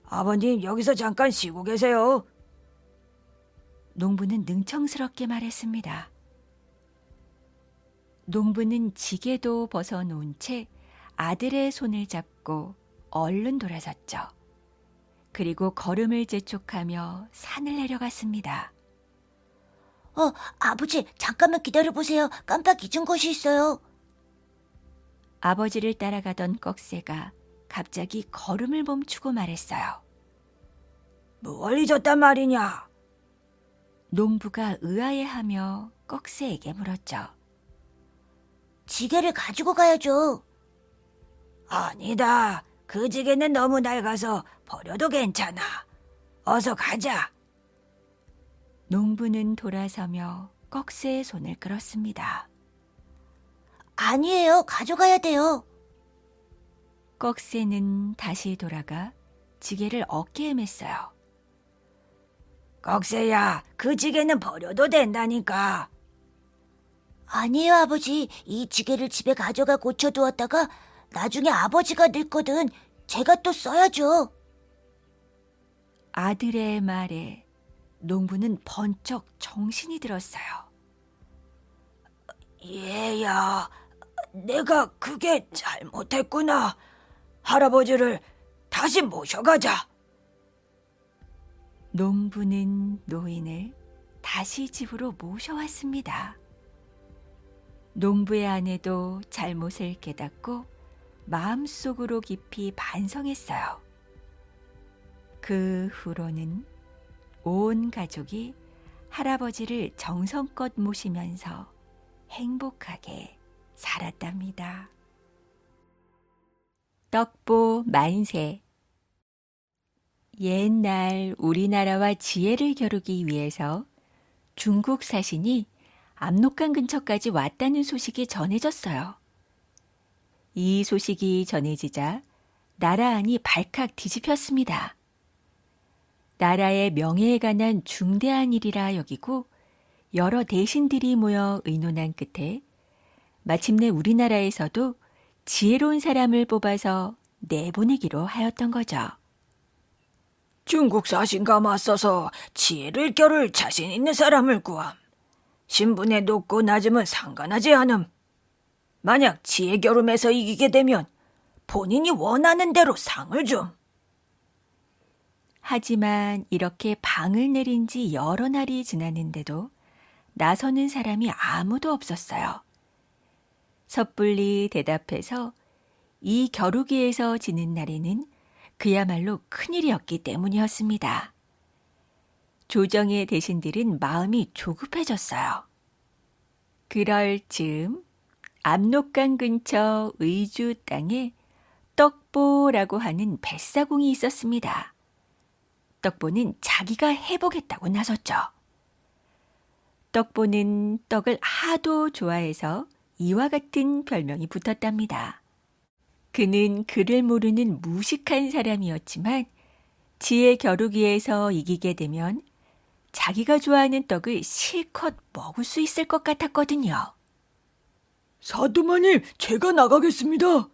아버님, 여기서 잠깐 쉬고 계세요. 농부는 능청스럽게 말했습니다. 농부는 지게도 벗어놓은 채 아들의 손을 잡고 얼른 돌아섰죠. 그리고 걸음을 재촉하며 산을 내려갔습니다. 아버지, 잠깐만 기다려보세요. 깜빡 잊은 것이 있어요. 아버지를 따라가던 꺽새가 갑자기 걸음을 멈추고 말했어요. 뭘 잊었단 말이냐? 농부가 의아해하며 꺽새에게 물었죠. 지게를 가지고 가야죠. 아니다. 그 지게는 너무 낡아서 버려도 괜찮아. 어서 가자. 농부는 돌아서며 꺽새의 손을 끌었습니다. 아니에요. 가져가야 돼요. 꺽새는 다시 돌아가 지게를 어깨에 맸어요. 꼭새야, 그 지게는 버려도 된다니까. 아니에요, 아버지. 이 지게를 집에 가져가 고쳐두었다가 나중에 아버지가 늙거든 제가 또 써야죠. 아들의 말에 농부는 번쩍 정신이 들었어요. 얘야, 내가 그게 잘못했구나. 할아버지를 다시 모셔가자. 농부는 노인을 다시 집으로 모셔왔습니다. 농부의 아내도 잘못을 깨닫고 마음속으로 깊이 반성했어요. 그 후로는 온 가족이 할아버지를 정성껏 모시면서 행복하게 살았답니다. 떡보 만세. 옛날 우리나라와 지혜를 겨루기 위해서 중국 사신이 압록강 근처까지 왔다는 소식이 전해졌어요. 이 소식이 전해지자 나라 안이 발칵 뒤집혔습니다. 나라의 명예에 관한 중대한 일이라 여기고 여러 대신들이 모여 의논한 끝에 마침내 우리나라에서도 지혜로운 사람을 뽑아서 내보내기로 하였던 거죠. 중국 사신과 맞서서 지혜를 겨룰 자신 있는 사람을 구함. 신분의 높고 낮음은 상관하지 않음. 만약 지혜 겨룸에서 이기게 되면 본인이 원하는 대로 상을 줌. 하지만 이렇게 방을 내린 지 여러 날이 지났는데도 나서는 사람이 아무도 없었어요. 섣불리 대답해서 이 겨루기에서 지는 날에는 그야말로 큰일이었기 때문이었습니다. 조정의 대신들은 마음이 조급해졌어요. 그럴 즈음 압록강 근처 의주 땅에 떡보라고 하는 뱃사공이 있었습니다. 떡보는 자기가 해보겠다고 나섰죠. 떡보는 떡을 하도 좋아해서 이와 같은 별명이 붙었답니다. 그는 글을 모르는 무식한 사람이었지만 지혜 겨루기에서 이기게 되면 자기가 좋아하는 떡을 실컷 먹을 수 있을 것 같았거든요. 사두마님, 제가 나가겠습니다.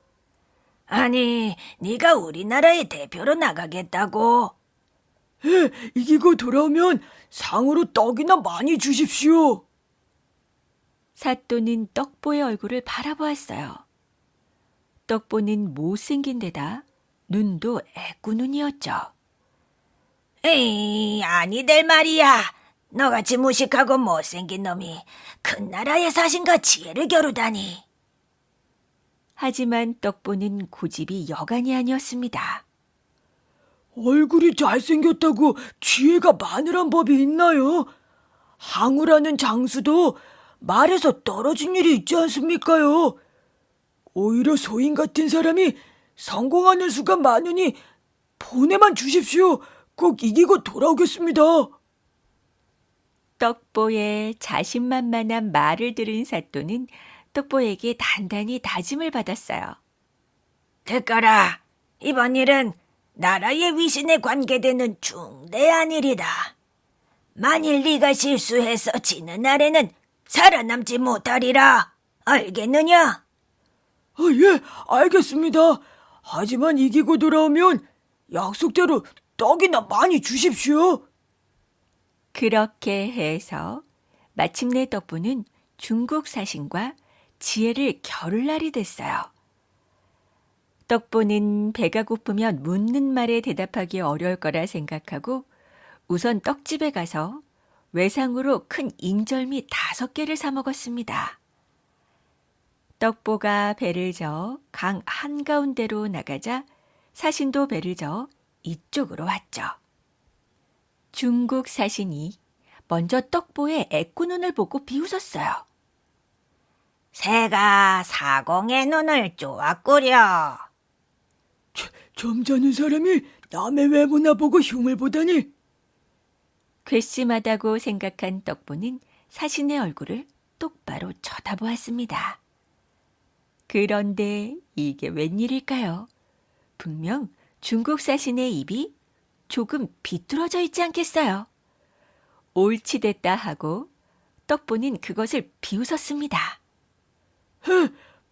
아니, 네가 우리나라의 대표로 나가겠다고? 이기고 돌아오면 상으로 떡이나 많이 주십시오. 사또는 떡보의 얼굴을 바라보았어요. 떡보는 못생긴 데다 눈도 애꾸눈이었죠. 에이, 아니들 말이야. 너같이 무식하고 못생긴 놈이 큰 나라의 사신과 지혜를 겨루다니. 하지만 떡보는 고집이 여간이 아니었습니다. 얼굴이 잘생겼다고 지혜가 마늘한 법이 있나요? 항우라는 장수도 말에서 떨어진 일이 있지 않습니까요? 오히려 소인 같은 사람이 성공하는 수가 많으니 보내만 주십시오. 꼭 이기고 돌아오겠습니다. 떡보의 자신만만한 말을 들은 사또는 떡보에게 단단히 다짐을 받았어요. 듣거라. 이번 일은 나라의 위신에 관계되는 중대한 일이다. 만일 네가 실수해서 지는 날에는 살아남지 못하리라. 알겠느냐? 예, 알겠습니다. 하지만 이기고 돌아오면 약속대로 떡이나 많이 주십시오. 그렇게 해서 마침내 떡보는 중국 사신과 지혜를 겨룰 날이 됐어요. 떡보는 배가 고프면 묻는 말에 대답하기 어려울 거라 생각하고 우선 떡집에 가서 외상으로 큰 인절미 5개를 사 먹었습니다. 떡보가 배를 저어 강 한가운데로 나가자 사신도 배를 저어 이쪽으로 왔죠. 중국 사신이 먼저 떡보의 애꾸눈을 보고 비웃었어요. 새가 사공의 눈을 쪼았구려. 점잖은 사람이 남의 외모나 보고 흉을 보다니. 괘씸하다고 생각한 떡보는 사신의 얼굴을 똑바로 쳐다보았습니다. 그런데 이게 웬일일까요? 분명 중국 사신의 입이 조금 비뚤어져 있지 않겠어요? 옳지 됐다 하고 떡보는 그것을 비웃었습니다.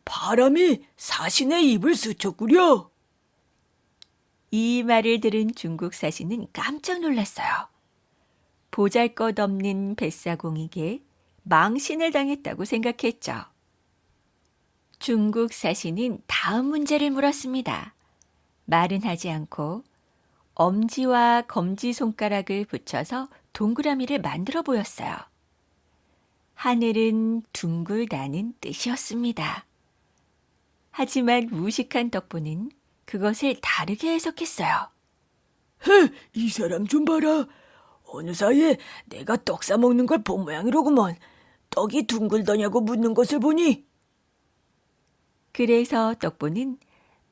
바람이 사신의 입을 스쳤구려. 이 말을 들은 중국 사신은 깜짝 놀랐어요. 보잘것없는 뱃사공에게 망신을 당했다고 생각했죠. 중국 사신은 다음 문제를 물었습니다. 말은 하지 않고 엄지와 검지손가락을 붙여서 동그라미를 만들어 보였어요. 하늘은 둥글다는 뜻이었습니다. 하지만 무식한 떡보는 그것을 다르게 해석했어요. 이 사람 좀 봐라. 어느 사이에 내가 떡 싸먹는 걸 본 모양이로구먼. 떡이 둥글더냐고 묻는 것을 보니. 그래서 떡보는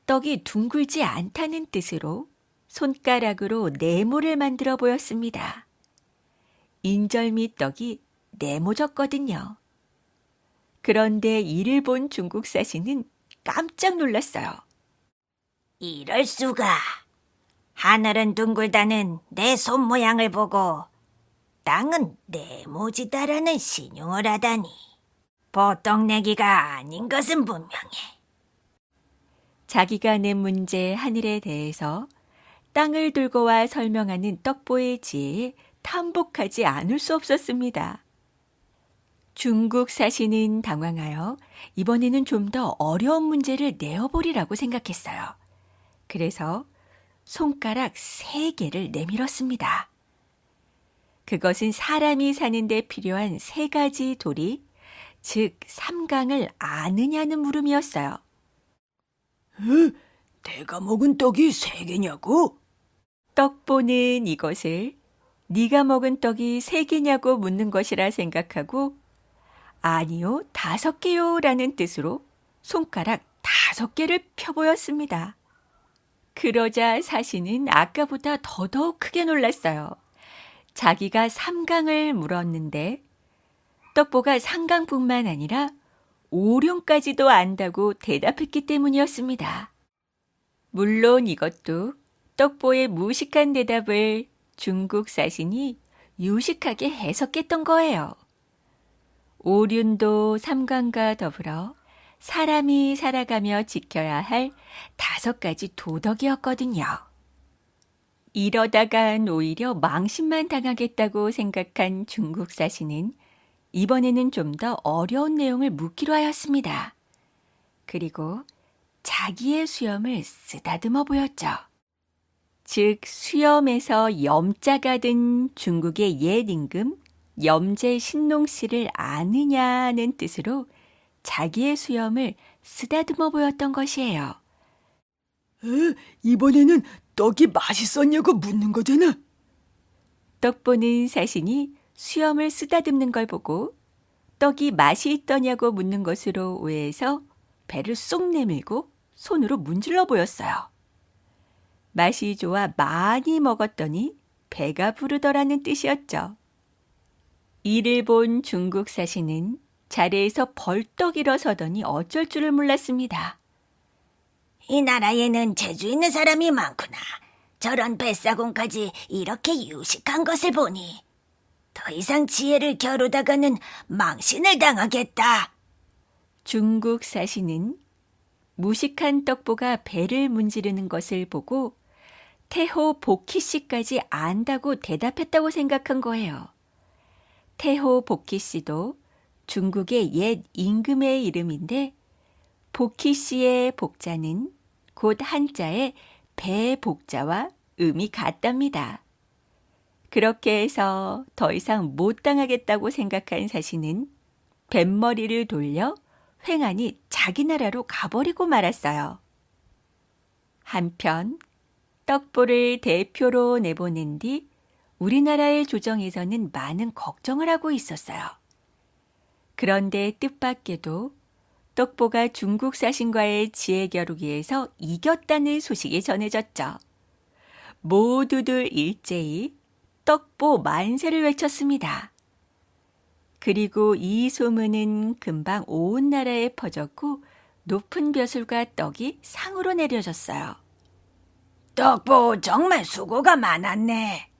떡이 둥글지 않다는 뜻으로 손가락으로 네모를 만들어 보였습니다. 인절미 떡이 네모졌거든요. 그런데 이를 본 중국 사신은 깜짝 놀랐어요. 이럴 수가. 하늘은 둥글다는 내 손 모양을 보고 땅은 네모지다라는 신용을 하다니. 보통 내기가 아닌 것은 분명해. 자기가 낸 문제 하늘에 대해서 땅을 들고 와 설명하는 떡보의 지혜에 탐복하지 않을 수 없었습니다. 중국 사신은 당황하여 이번에는 좀 더 어려운 문제를 내어보리라고 생각했어요. 그래서 손가락 3개를 내밀었습니다. 그것은 사람이 사는데 필요한 3가지 도리, 즉 삼강을 아느냐는 물음이었어요. 내가 먹은 떡이 3개냐고? 떡보는 이것을 네가 먹은 떡이 3개냐고 묻는 것이라 생각하고 아니요, 5개요 라는 뜻으로 손가락 5개를 펴보였습니다. 그러자 사신은 아까보다 더더욱 크게 놀랐어요. 자기가 삼강을 물었는데 떡보가 삼강뿐만 아니라 오룡까지도 안다고 대답했기 때문이었습니다. 물론 이것도 떡보의 무식한 대답을 중국 사신이 유식하게 해석했던 거예요. 오륜도 삼강과 더불어 사람이 살아가며 지켜야 할 5가지 도덕이었거든요. 이러다간 오히려 망신만 당하겠다고 생각한 중국 사신은 이번에는 좀 더 어려운 내용을 묻기로 하였습니다. 그리고 자기의 수염을 쓰다듬어 보였죠. 즉 수염에서 염자가 든 중국의 옛 임금 염제 신농 씨를 아느냐는 뜻으로 자기의 수염을 쓰다듬어 보였던 것이에요. 이번에는 떡이 맛있었냐고 묻는 거잖아. 떡 보는 사신이 수염을 쓰다듬는 걸 보고 떡이 맛이 있더냐고 묻는 것으로 오해해서 배를 쏙 내밀고 손으로 문질러 보였어요. 맛이 좋아 많이 먹었더니 배가 부르더라는 뜻이었죠. 이를 본 중국 사신은 자리에서 벌떡 일어서더니 어쩔 줄을 몰랐습니다. 이 나라에는 재주 있는 사람이 많구나. 저런 뱃사공까지 이렇게 유식한 것을 보니 더 이상 지혜를 겨루다가는 망신을 당하겠다. 중국 사신은 무식한 떡보가 배를 문지르는 것을 보고 태호 복희 씨까지 안다고 대답했다고 생각한 거예요. 태호 복희 씨도 중국의 옛 임금의 이름인데 복희 씨의 복자는 곧 한자의 배복자와 음이 같답니다. 그렇게 해서 더 이상 못 당하겠다고 생각한 사신은 뱃머리를 돌려 횡하니 자기 나라로 가버리고 말았어요. 한편 떡보를 대표로 내보낸 뒤 우리나라의 조정에서는 많은 걱정을 하고 있었어요. 그런데 뜻밖에도 떡보가 중국 사신과의 지혜 겨루기에서 이겼다는 소식이 전해졌죠. 모두들 일제히 떡보 만세를 외쳤습니다. 그리고 이 소문은 금방 온 나라에 퍼졌고 높은 벼슬과 떡이 상으로 내려졌어요. 떡보 정말 수고가 많았네.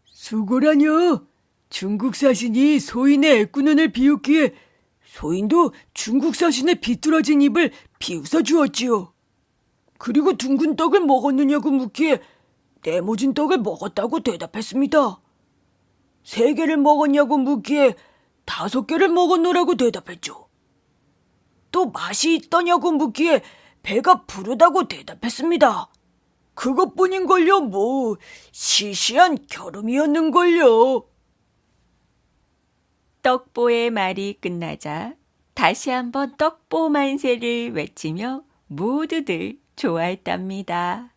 수고라뇨. 중국 사신이 소인의 애꾸눈을 비웃기에 소인도 중국 사신의 비뚤어진 입을 비웃어 주었지요. 그리고 둥근 떡을 먹었느냐고 묻기에 네모진 떡을 먹었다고 대답했습니다. 3개를 먹었냐고 묻기에 5개를 먹었노라고 대답했죠. 또 맛이 있더냐고 묻기에 배가 부르다고 대답했습니다. 그것뿐인걸요. 뭐 시시한 겨름이었는걸요. 떡보의 말이 끝나자 다시 한번 떡보 만세를 외치며 모두들 좋아했답니다.